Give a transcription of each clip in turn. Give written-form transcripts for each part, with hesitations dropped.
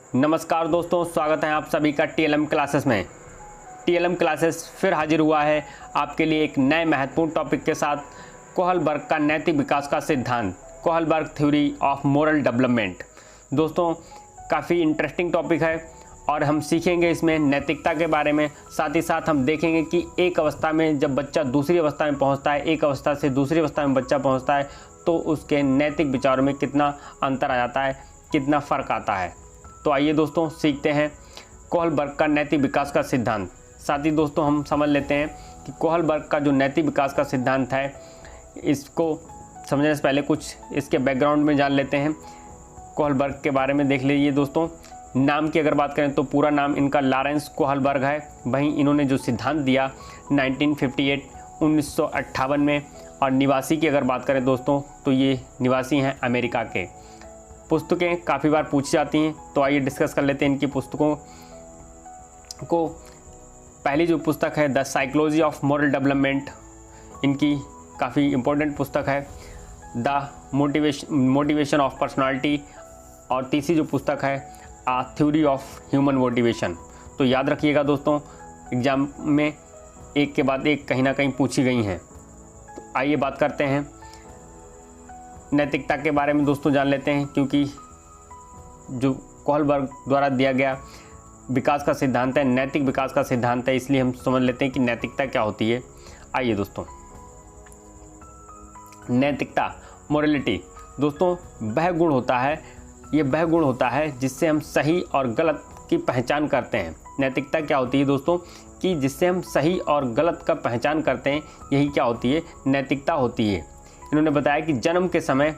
नमस्कार दोस्तों, स्वागत है आप सभी का टीएलएम क्लासेस में। टीएलएम क्लासेस फिर हाजिर हुआ है आपके लिए एक नए महत्वपूर्ण टॉपिक के साथ। कोहलबर्ग का नैतिक विकास का सिद्धांत, Kohlberg theory of moral development. दोस्तों, काफ़ी इंटरेस्टिंग टॉपिक है और हम सीखेंगे इसमें नैतिकता के बारे में। साथ ही साथ हम देखेंगे कि एक अवस्था में जब बच्चा दूसरी अवस्था में पहुंचता है, एक अवस्था से दूसरी अवस्था में बच्चा पहुंचता है, तो उसके नैतिक विचारों में कितना अंतर आ जाता है, कितना फ़र्क आता है। तो आइए दोस्तों सीखते हैं कोहलबर्ग का नैतिक विकास का सिद्धांत। साथ ही दोस्तों हम समझ लेते हैं कि कोहलबर्ग का जो नैतिक विकास का सिद्धांत है, इसको समझने से पहले कुछ इसके बैकग्राउंड में जान लेते हैं। कोहलबर्ग के बारे में देख लीजिए दोस्तों। नाम की अगर बात करें तो पूरा नाम इनका लॉरेंस कोहलबर्ग है। वहीं इन्होंने जो सिद्धांत दिया 1958 में। और निवासी की अगर बात करें दोस्तों तो ये निवासी हैं अमेरिका के। पुस्तकें काफ़ी बार पूछी जाती हैं, तो आइए डिस्कस कर लेते हैं इनकी पुस्तकों को। पहली जो पुस्तक है the psychology of moral development, इनकी काफ़ी इम्पोर्टेंट पुस्तक है। द मोटिवेशन ऑफ पर्सनालिटी, और तीसरी जो पुस्तक है आ थ्योरी ऑफ ह्यूमन मोटिवेशन। तो याद रखिएगा दोस्तों, एग्ज़ाम में एक के बाद एक कहीं ना कहीं पूछी गई हैं। तो आइए बात करते हैं नैतिकता के बारे में दोस्तों, जान लेते हैं। क्योंकि जो कोहलबर्ग द्वारा दिया गया विकास का सिद्धांत है, नैतिक विकास का सिद्धांत है, इसलिए हम समझ लेते हैं कि नैतिकता क्या होती है। आइए दोस्तों, नैतिकता, मोरलिटी दोस्तों वह गुण होता है, ये वह गुण होता है जिससे हम सही और गलत की पहचान करते हैं। नैतिकता क्या होती है दोस्तों, कि जिससे हम सही और गलत का पहचान करते हैं, यही क्या होती है, नैतिकता होती है। इन्होंने बताया कि जन्म के समय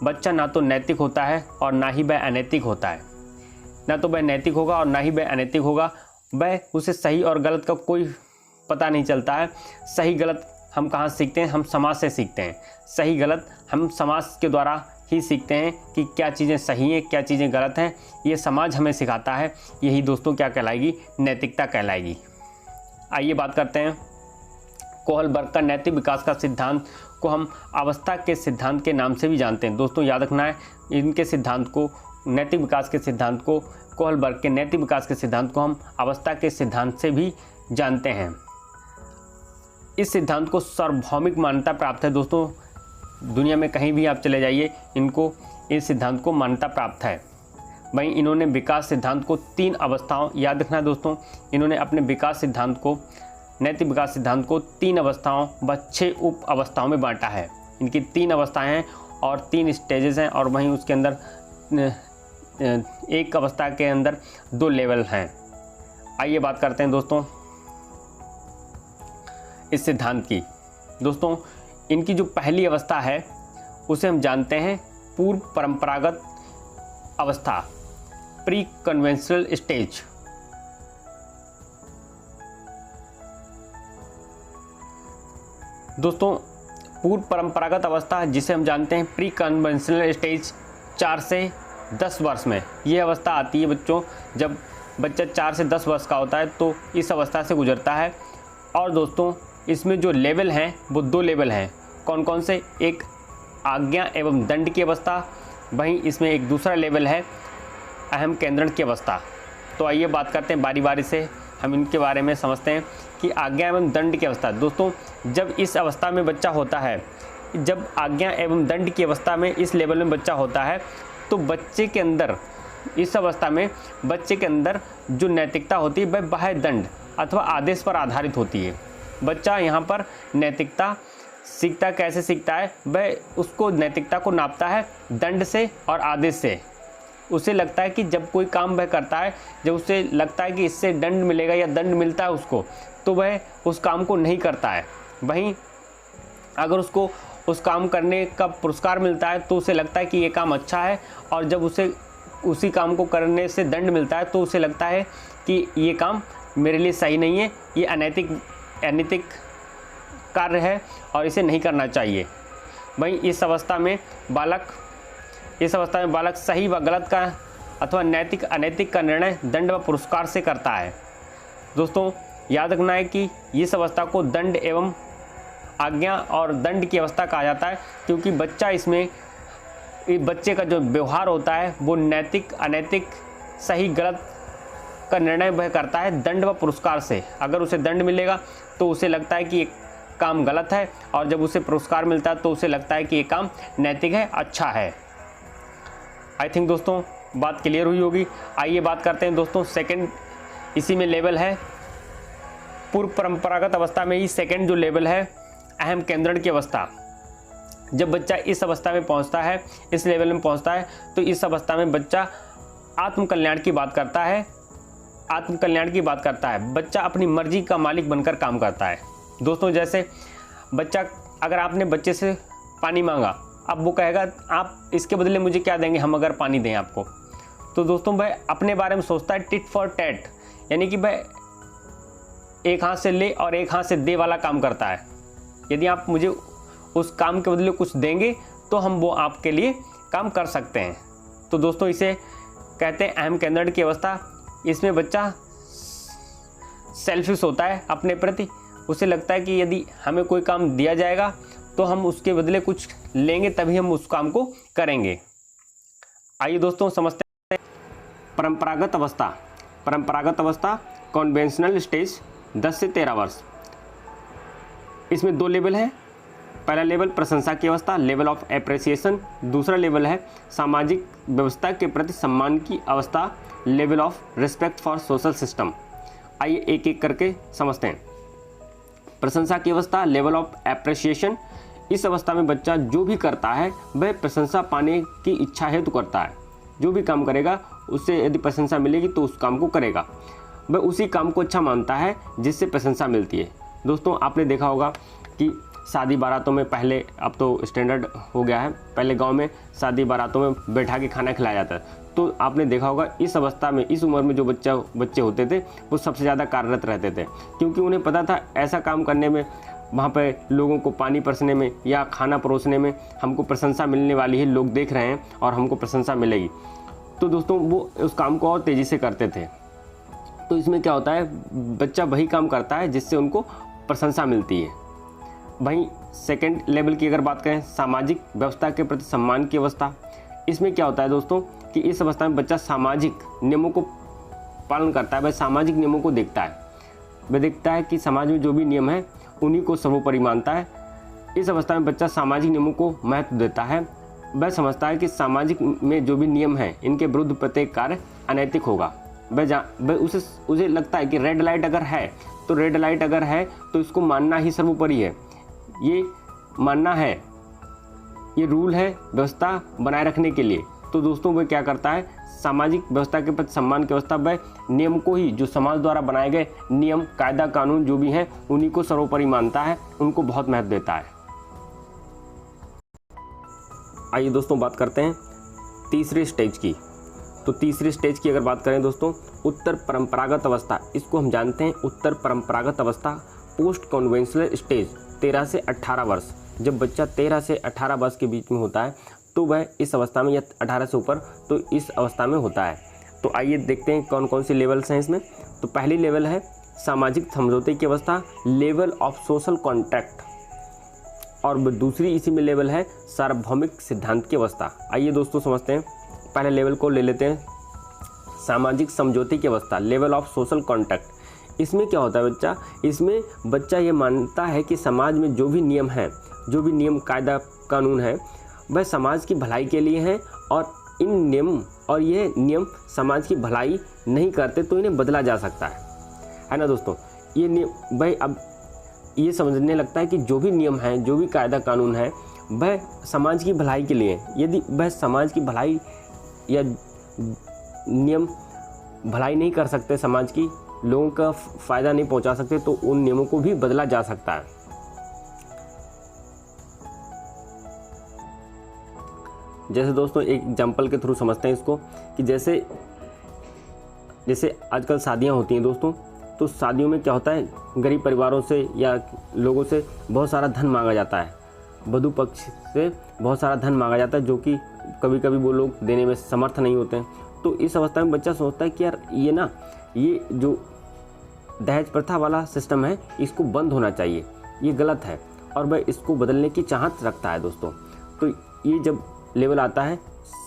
बच्चा ना तो नैतिक होता है और ना ही वह अनैतिक होता है। ना तो वह नैतिक होगा और ना ही वह अनैतिक होगा। वह उसे सही और गलत का कोई पता नहीं चलता है। सही गलत हम कहाँ सीखते हैं, हम समाज से सीखते हैं। सही गलत हम समाज के द्वारा ही सीखते हैं कि क्या चीज़ें सही हैं, क्या चीज़ें गलत हैं, ये समाज हमें सिखाता है। यही दोस्तों क्या कहलाएगी, नैतिकता कहलाएगी। आइए बात करते हैं कोहलबर्ग का नैतिक विकास का सिद्धांत को हम अवस्था के सिद्धांत के नाम से भी जानते हैं। दोस्तों याद रखना है, इनके सिद्धांत को, नैतिक विकास के सिद्धांत को, कोहलबर्ग के नैतिक विकास के सिद्धांत को हम अवस्था के सिद्धांत से भी जानते हैं। इस सिद्धांत को सार्वभौमिक मान्यता प्राप्त है दोस्तों। दुनिया में कहीं भी आप चले जाइए, इनको इस सिद्धांत को मान्यता प्राप्त है। वहीं इन्होंने विकास सिद्धांत को 3 अवस्थाओं, याद रखना है दोस्तों, इन्होंने अपने विकास सिद्धांत को, नैतिक विकास सिद्धांत को 3 अवस्थाओं व 6 उप अवस्थाओं में बांटा है। इनकी 3 अवस्थाएं हैं और 3 स्टेजेस हैं, और वहीं उसके अंदर एक अवस्था के अंदर 2 लेवल हैं। आइए बात करते हैं दोस्तों इस सिद्धांत की। दोस्तों इनकी जो पहली अवस्था है उसे हम जानते हैं पूर्व परंपरागत अवस्था, प्री कन्वेंशनल स्टेज। दोस्तों पूर्व परंपरागत अवस्था जिसे हम जानते हैं प्री कन्वेंशनल स्टेज, 4 से 10 वर्ष में ये अवस्था आती है बच्चों। जब बच्चा 4 से 10 वर्ष का होता है तो इस अवस्था से गुजरता है। और दोस्तों इसमें जो लेवल हैं वो 2 लेवल हैं। कौन कौन से, एक आज्ञा एवं दंड की अवस्था, वहीं इसमें एक दूसरा लेवल है अहम केंद्रण की अवस्था। तो आइए बात करते हैं बारी बारी से, हम इनके बारे में समझते हैं कि आज्ञा एवं दंड की अवस्था। दोस्तों जब इस अवस्था में बच्चा होता है, जब आज्ञा एवं दंड की अवस्था में इस लेवल में बच्चा होता है, तो बच्चे के अंदर, इस अवस्था में बच्चे के अंदर जो नैतिकता होती है वह बाह्य दंड अथवा आदेश पर आधारित होती है। बच्चा यहाँ पर नैतिकता सीखता, कैसे सीखता है, वह उसको नैतिकता को नापता है दंड से और आदेश से। उसे लगता है कि जब कोई काम वह करता है, जब उसे लगता है कि इससे दंड मिलेगा या दंड मिलता है उसको, तो वह उस काम को नहीं करता है। वहीं अगर उसको उस काम करने का पुरस्कार मिलता है तो उसे लगता है कि ये काम अच्छा है, और जब उसे उसी काम को करने से दंड मिलता है तो उसे लगता है कि ये काम मेरे लिए सही नहीं है, ये अनैतिक कार्य है और इसे नहीं करना चाहिए। वहीं इस अवस्था में बालक सही व गलत का अथवा नैतिक अनैतिक का निर्णय दंड व पुरस्कार से करता है। दोस्तों याद रखना है कि इस अवस्था को दंड एवं आज्ञा और दंड की अवस्था कहा जाता है, क्योंकि बच्चा इसमें बच्चे का जो व्यवहार होता है वो नैतिक अनैतिक सही गलत का निर्णय वह करता है दंड व पुरस्कार से। अगर उसे दंड मिलेगा तो उसे लगता है कि ये काम गलत है, और जब उसे पुरस्कार मिलता है तो उसे लगता है कि ये काम नैतिक है, अच्छा है। आई थिंक दोस्तों बात क्लियर हुई होगी। आइए बात करते हैं दोस्तों सेकंड, इसी में लेवल है पूर्व परंपरागत अवस्था में ही सेकंड जो लेवल है अहम केंद्रण की अवस्था। जब बच्चा इस अवस्था में पहुंचता है, इस लेवल में पहुंचता है, तो इस अवस्था में बच्चा आत्म कल्याण की बात करता है। आत्म कल्याण की बात करता है, बच्चा अपनी मर्जी का मालिक बनकर काम करता है। दोस्तों जैसे बच्चा, अगर आपने बच्चे से पानी मांगा, अब वो कहेगा आप इसके बदले मुझे क्या देंगे हम अगर पानी दें आपको, तो दोस्तों वह अपने बारे में सोचता है टिट फॉर टैट, यानी कि वह एक हाथ से ले और एक हाथ से दे वाला काम करता है। यदि आप मुझे उस काम के बदले कुछ देंगे तो हम वो आपके लिए काम कर सकते हैं। तो दोस्तों इसे कहते हैं अहम केंद्रण की अवस्था। इसमें बच्चा सेल्फिश होता है अपने प्रति, उसे लगता है कि यदि हमें कोई काम दिया जाएगा तो हम उसके बदले कुछ लेंगे, तभी हम उस काम को करेंगे। आइए दोस्तों समझते हैं परंपरागत अवस्था। परंपरागत अवस्था कन्वेंशनल स्टेज 10 से 13 वर्ष। इसमें 2 लेवल है। पहला लेवल प्रशंसा की अवस्था, लेवल ऑफ एप्रिसिएशन। दूसरा लेवल है सामाजिक व्यवस्था के प्रति सम्मान की अवस्था, level of respect for social system. आइए एक एक करके समझते हैं। प्रशंसा की अवस्था, लेवल ऑफ एप्रिसिएशन। इस अवस्था में बच्चा जो भी करता है वह प्रशंसा पाने की इच्छा हेतु करता है। जो भी काम करेगा उससे यदि प्रशंसा मिलेगी तो उस काम को करेगा। वह उसी काम को अच्छा मानता है जिससे प्रशंसा मिलती है। दोस्तों आपने देखा होगा कि शादी बारातों में पहले, अब तो स्टैंडर्ड हो गया है, पहले गांव में शादी बारातों में बैठा के खाना खिलाया जाता है। तो आपने देखा होगा इस अवस्था में, इस उम्र में जो बच्चे होते थे वो सबसे ज़्यादा कार्यरत रहते थे, क्योंकि उन्हें पता था ऐसा काम करने में, वहाँ पर लोगों को पानी परसने में या खाना परोसने में हमको प्रशंसा मिलने वाली है, लोग देख रहे हैं और हमको प्रशंसा मिलेगी। तो दोस्तों वो उस काम को और तेज़ी से करते थे। तो इसमें क्या होता है, बच्चा वही काम करता है जिससे उनको प्रशंसा मिलती है। वहीं सेकंड लेवल की अगर बात करें, सामाजिक व्यवस्था के प्रति सम्मान की अवस्था। इसमें क्या होता है दोस्तों कि इस अवस्था में बच्चा सामाजिक नियमों को पालन करता है। वह सामाजिक नियमों को देखता है, वह देखता है कि समाज में जो भी नियम है उन्हीं को सर्वोपरि मानता है। इस अवस्था में बच्चा सामाजिक नियमों को महत्व देता है। वह समझता है कि सामाजिक में जो भी नियम है इनके विरुद्ध प्रत्येक कार्य अनैतिक होगा। वह उसे लगता है कि रेड लाइट अगर है तो रेड लाइट अगर है तो इसको मानना ही सर्वोपरि है, ये मानना है, ये रूल है व्यवस्था बनाए रखने के लिए। तो दोस्तों वह क्या करता है, सामाजिक व्यवस्था के प्रति सम्मान की अवस्था, वह नियम को ही, जो समाज द्वारा बनाए गए नियम कायदा कानून जो भी हैं उन्हीं को सर्वोपरि मानता है, उनको बहुत महत्व देता है। आइए दोस्तों बात करते हैं तीसरे स्टेज की। तो तीसरे स्टेज की अगर बात करें दोस्तों, उत्तर परंपरागत अवस्था, इसको हम जानते हैं उत्तर परंपरागत अवस्था, पोस्ट कन्वेंशनल स्टेज 13 से 18 वर्ष। जब बच्चा 13 से 18 वर्ष के बीच में होता है तो वह इस अवस्था में, या 18 से ऊपर तो इस अवस्था में होता है। तो आइए देखते हैं कौन कौन से लेवल्स हैं इसमें। तो पहली लेवल है सामाजिक समझौते की अवस्था, लेवल ऑफ सोशल कॉन्ट्रैक्ट, और दूसरी इसी में लेवल है सार्वभौमिक सिद्धांत की अवस्था। आइए दोस्तों समझते हैं, पहले लेवल को ले लेते हैं, सामाजिक समझौते की अवस्था, लेवल ऑफ सोशल कॉन्ट्रैक्ट। इसमें क्या होता है इसमें बच्चा ये मानता है कि समाज में जो भी नियम है, जो भी नियम कायदा कानून है, वह समाज की भलाई के लिए हैं, और इन नियम और ये नियम समाज की भलाई नहीं करते तो इन्हें बदला जा सकता है ना दोस्तों। ये नियम भाई अब ये समझने लगता है कि जो भी नियम है, जो भी कायदा कानून है, वह समाज की भलाई के लिए। यदि वह समाज की भलाई या नियम भलाई नहीं कर सकते, समाज की लोगों का फ़ायदा नहीं पहुंचा सकते, तो उन नियमों को भी बदला जा सकता है। जैसे दोस्तों एक एग्जाम्पल के थ्रू समझते हैं इसको, कि जैसे आजकल शादियां होती हैं दोस्तों, तो शादियों में क्या होता है, गरीब परिवारों से या लोगों से बहुत सारा धन मांगा जाता है, वधू पक्ष से बहुत सारा धन मांगा जाता है, जो कि कभी कभी वो लोग देने में समर्थ नहीं होते हैं। तो इस अवस्था में बच्चा सोचता है कि यार ये जो दहेज प्रथा वाला सिस्टम है इसको बंद होना चाहिए, ये गलत है, और वह इसको बदलने की चाहत रखता है दोस्तों। तो ये जब लेवल आता है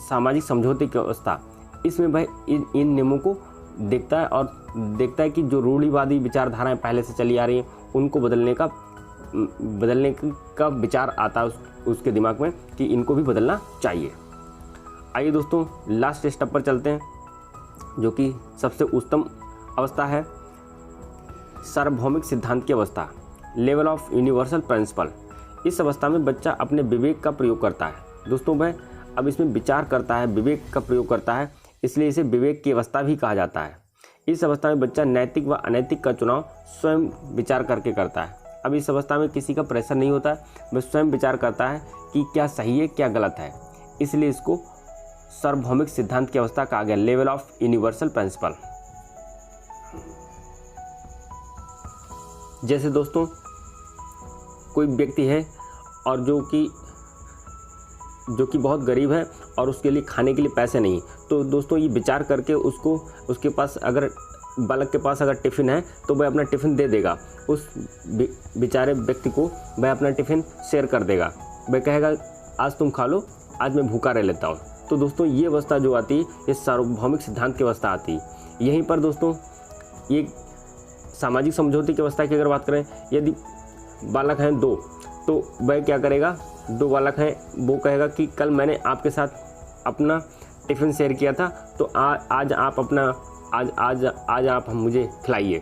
सामाजिक समझौते की अवस्था, इसमें वह इन नियमों को देखता है और देखता है कि जो रूढ़िवादी विचारधाराएं पहले से चली आ रही हैं उनको बदलने का विचार आता है उसके दिमाग में कि इनको भी बदलना चाहिए। आइए दोस्तों लास्ट स्टेप पर चलते हैं, जो कि सबसे उच्चतम अवस्था है, सार्वभौमिक सिद्धांत की अवस्था, लेवल ऑफ यूनिवर्सल प्रिंसिपल। इस अवस्था में बच्चा अपने विवेक का प्रयोग करता है। दोस्तों वह अब इसमें विचार करता है, विवेक का प्रयोग करता है, इसलिए इसे विवेक की अवस्था भी कहा जाता है। इस अवस्था में बच्चा नैतिक व अनैतिक का चुनाव स्वयं विचार करके करता है। अब इस अवस्था में किसी का प्रेशर नहीं होता है, वह स्वयं विचार करता है कि क्या सही है क्या गलत है, इसलिए इसको सार्वभौमिक सिद्धांत की अवस्था कहा गया, लेवल ऑफ यूनिवर्सल प्रिंसिपल। जैसे दोस्तों कोई व्यक्ति है और जो कि बहुत गरीब है और उसके लिए खाने के लिए पैसे नहीं, तो दोस्तों ये विचार करके उसके पास अगर बालक के पास अगर टिफ़िन है तो वह अपना टिफ़िन दे देगा, उस बेचारे व्यक्ति को वह अपना टिफ़िन शेयर कर देगा, वह कहेगा आज तुम खा लो, आज मैं भूखा रह लेता हूँ। तो दोस्तों ये अवस्था जो आती है ये सार्वभौमिक सिद्धांत की अवस्था आती है। यहीं पर दोस्तों ये सामाजिक समझौते की अवस्था की अगर बात करें, यदि बालक हैं 2 तो वह क्या करेगा, 2 बालक हैं, वो कहेगा कि कल मैंने आपके साथ अपना टिफ़िन शेयर किया था, तो आज आप मुझे खिलाइए।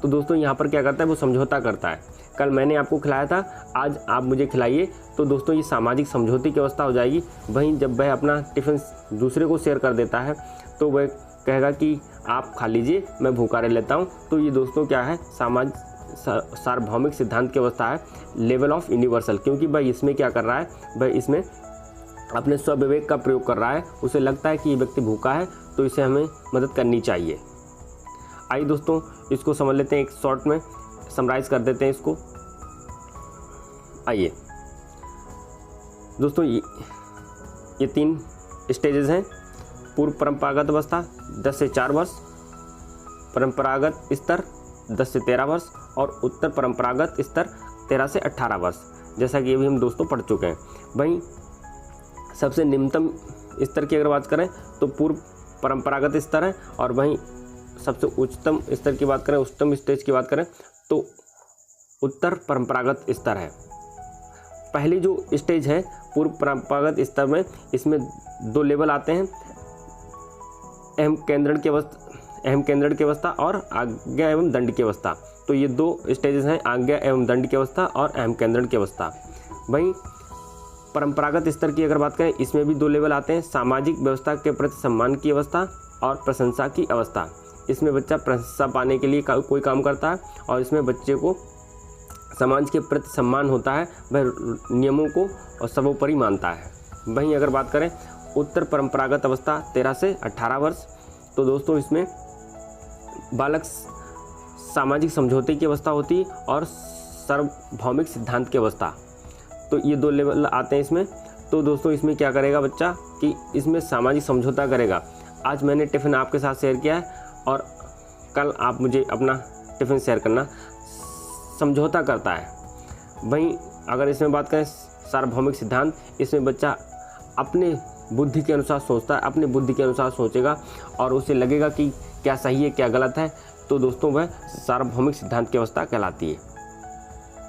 तो दोस्तों यहाँ पर क्या करता है, वो समझौता करता है, कल मैंने आपको खिलाया था, आज आप मुझे खिलाइए। तो दोस्तों ये सामाजिक समझौते की अवस्था हो जाएगी। वहीं जब वह अपना टिफ़िन दूसरे को शेयर कर देता है तो वह कहेगा कि आप खा लीजिए, मैं भूखा रह लेता हूँ। तो ये दोस्तों क्या है, सार्वभौमिक सिद्धांत की अवस्था है, लेवल ऑफ यूनिवर्सल, क्योंकि वह इसमें क्या कर रहा है, वह इसमें अपने स्वविवेक का प्रयोग कर रहा है। उसे लगता है कि ये व्यक्ति भूखा है तो इसे हमें मदद करनी चाहिए। आइए दोस्तों इसको समझ लेते हैं, एक शॉर्ट में समराइज़ कर देते हैं इसको। आइए दोस्तों ये 3 स्टेजेस हैं, पूर्व परंपरागत अवस्था 10 से 4 वर्ष, परंपरागत स्तर 10 से 13 वर्ष और उत्तर परंपरागत स्तर 13 से 18 वर्ष, जैसा कि अभी हम दोस्तों पढ़ चुके हैं। वहीं सबसे निम्नतम स्तर की अगर बात करें तो पूर्व परंपरागत स्तर है, और वहीं सबसे उच्चतम स्तर की बात करें, उच्चतम स्टेज की बात करें तो उत्तर परंपरागत स्तर है। पहली जो स्टेज है पूर्व परंपरागत स्तर में, इसमें 2 लेवल आते हैं, अहम केंद्रण की अवस्था और आज्ञा एवं दंड की अवस्था। तो ये 2 स्टेजेस हैं, आज्ञा एवं दंड की अवस्था और अहम केंद्रण की अवस्था। वहीं परंपरागत स्तर की अगर बात करें, इसमें भी 2 लेवल आते हैं, सामाजिक व्यवस्था के प्रति सम्मान की अवस्था और प्रशंसा की अवस्था। इसमें बच्चा प्रशंसा पाने के लिए कोई काम करता है और इसमें बच्चे को समाज के प्रति सम्मान होता है, वह नियमों को और सर्वोपरि मानता है। वहीं अगर बात करें उत्तर परंपरागत अवस्था 13 से 18 वर्ष, तो दोस्तों इसमें बालक सामाजिक समझौते की अवस्था होती है और सार्वभौमिक सिद्धांत की अवस्था। तो ये 2 लेवल आते हैं इसमें। तो दोस्तों इसमें क्या करेगा बच्चा कि इसमें सामाजिक समझौता करेगा, आज मैंने टिफ़िन आपके साथ शेयर किया है और कल आप मुझे अपना टिफ़िन शेयर करना, समझौता करता है। वहीं अगर इसमें बात करें सार्वभौमिक सिद्धांत, इसमें बच्चा अपने बुद्धि के अनुसार सोचता है, अपने बुद्धि के अनुसार सोचेगा और उसे लगेगा कि क्या सही है क्या गलत है। तो दोस्तों वह सार्वभौमिक सिद्धांत की अवस्था कहलाती है।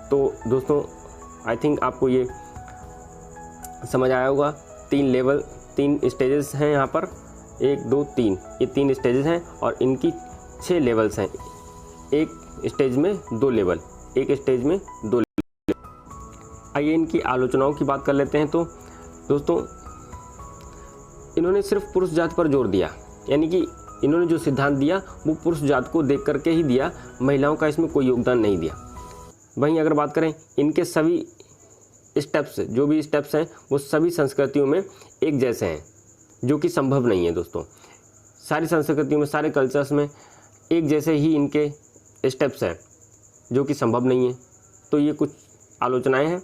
तो दोस्तों आई थिंक आपको ये समझ आया होगा। 3 लेवल, 3 स्टेजेस हैं यहाँ पर, 1 2 3, ये 3 स्टेजेस हैं और इनकी 6 लेवल्स हैं। एक स्टेज में 2 लेवल, एक स्टेज में 2 लेवल। आइए इनकी आलोचनाओं की बात कर लेते हैं। तो दोस्तों इन्होंने सिर्फ पुरुष जात पर जोर दिया, यानी कि इन्होंने जो सिद्धांत दिया वो पुरुष जात को देख करके ही दिया, महिलाओं का इसमें कोई योगदान नहीं दिया। वहीं अगर बात करें इनके सभी स्टेप्स, जो भी स्टेप्स हैं वो सभी संस्कृतियों में एक जैसे हैं, जो कि संभव नहीं है दोस्तों। सारी संस्कृतियों में, सारे कल्चर्स में एक जैसे ही इनके स्टेप्स हैं, जो कि संभव नहीं है। तो ये कुछ आलोचनाएं हैं।